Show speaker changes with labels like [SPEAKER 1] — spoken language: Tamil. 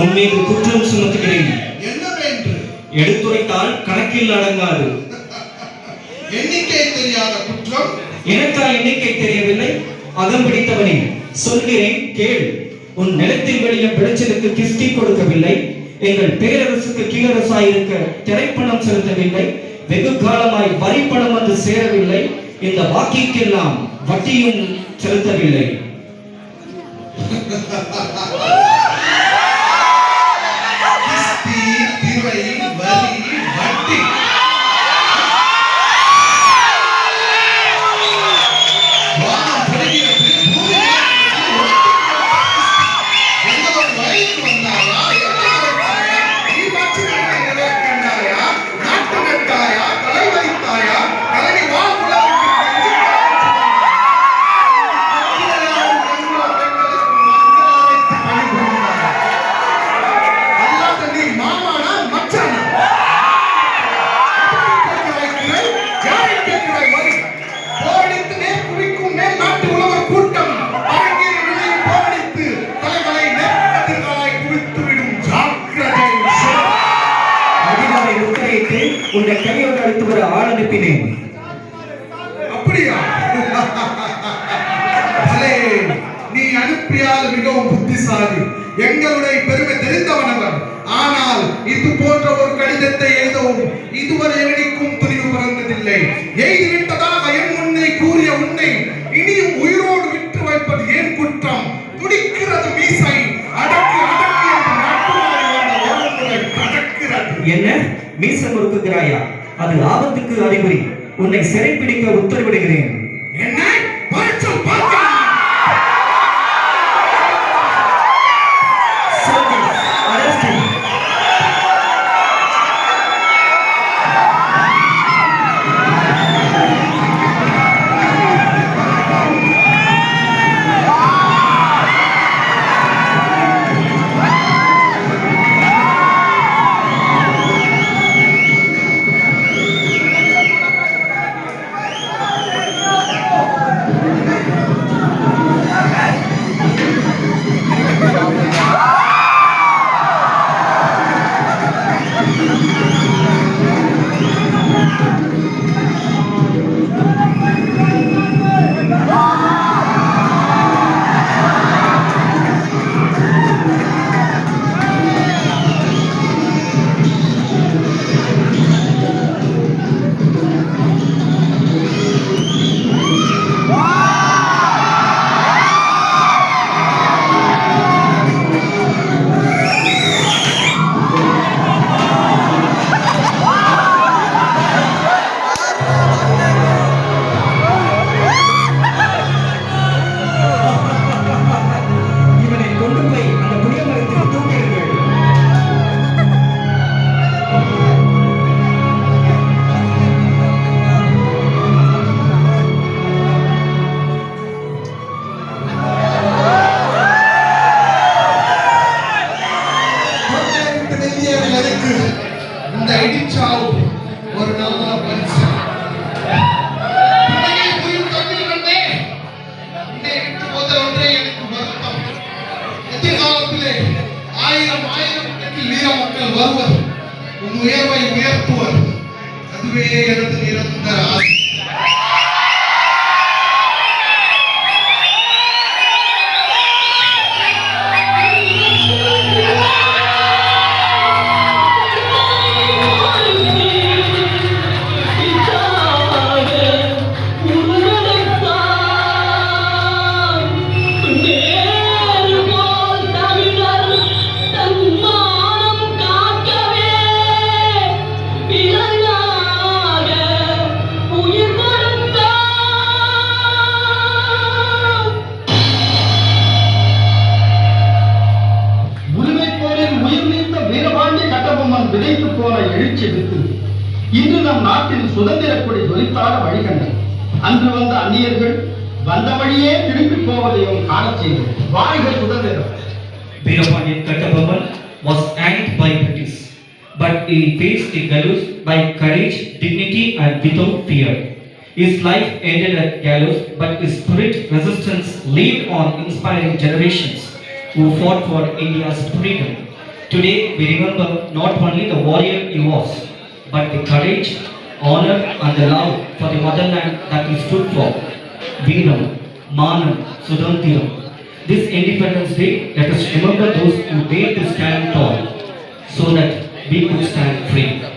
[SPEAKER 1] உன்மீது குற்றம் சுமத்துகிறேன்.
[SPEAKER 2] என்னவென்று?
[SPEAKER 1] எடுத்துரைத்தால் கணக்கில் அடங்காது.
[SPEAKER 2] எண்ணிக்கை தெரியாத குற்றம்.
[SPEAKER 1] எனக்கா எண்ணிக்கை தெரியவில்லை? அகம் பிடித்தவனே, சொல்கிறேன் கேள். உன் நிலத்தில் வெளிய விளைச்சலுக்கு கிஸ்தி கொடுக்கவில்லை. எங்கள் பேரரசுக்கு கீழரசாயிருக்க திரைப்பணம் செலுத்தவில்லை. வெகு காலமாய் வரிப்பணம் வந்து சேரவில்லை. இந்த பாக்கிக்கெல்லாம் வட்டியும் செலுத்தவில்லை. உன்னை கையோடு அழைத்து வர ஆள் அனுப்பினேன்.
[SPEAKER 2] அப்படியா? நீ அனுப்பியால் மிகவும் புத்திசாலி, எங்களுடைய பெருமை தெரிந்தவனவர். ஆனால் இது போன்ற ஒரு கடிதத்தை எழுதவும் இதுவரை எவனுக்கும் துணிவு பிறந்ததில்லை. எழுதிவிட்டதாக என் முன்னே கூறிய உன்னை இனியும் உயிரோடு விட்டு வைப்பது ஏன் குற்றம்? துடிக்கிறது மீசை. அடக்கு அடக்கு என்று நாட்டுவாரி வந்த ஒருமுறை அடக்கிறது.
[SPEAKER 1] என்ன மீச முறுக்குகிறாயா? அது ஆபத்துக்கு அறிகுறி. உன்னை சிறைப்பிடிக்க உத்தரவிடுகிறேன்.
[SPEAKER 2] என்ன பரிச்சம் பார்க்க ஒரு நல்ல பரிசு. ஒன்றே எனக்கு வருத்தம். எதிர்காலத்திலே ஆயிரம் கணக்கில் வீர மக்கள் வருவர், உன் உயர்வை உயர்த்துவர். அதுவே எனது நிரந்தர ஆசை. விதைத்து போன எழுச்சி வித்து இன்று நம் நாட்டில் சுதந்திர கொடி ஜொலித்தாட வழிகண்டது. அன்று வந்த அந்நியர்கள் வந்த வழியே திரும்பி போவதையும் காணச் செய்தது. வாழ்க சுதந்திரம்.
[SPEAKER 1] Veerapandiyan Kattabomman was hanged by British, but he faced the gallows by courage, dignity and without fear. His life ended at gallows, but his spirit resistance lived on, inspiring generations who fought for India's freedom. Today we remember not only the warrior he was, but the courage, honor and the love for the motherland that he stood for. Veeram, Manam, Sudanthiram. This Independence Day, let us remember those who dared to stand tall so that we could stand free.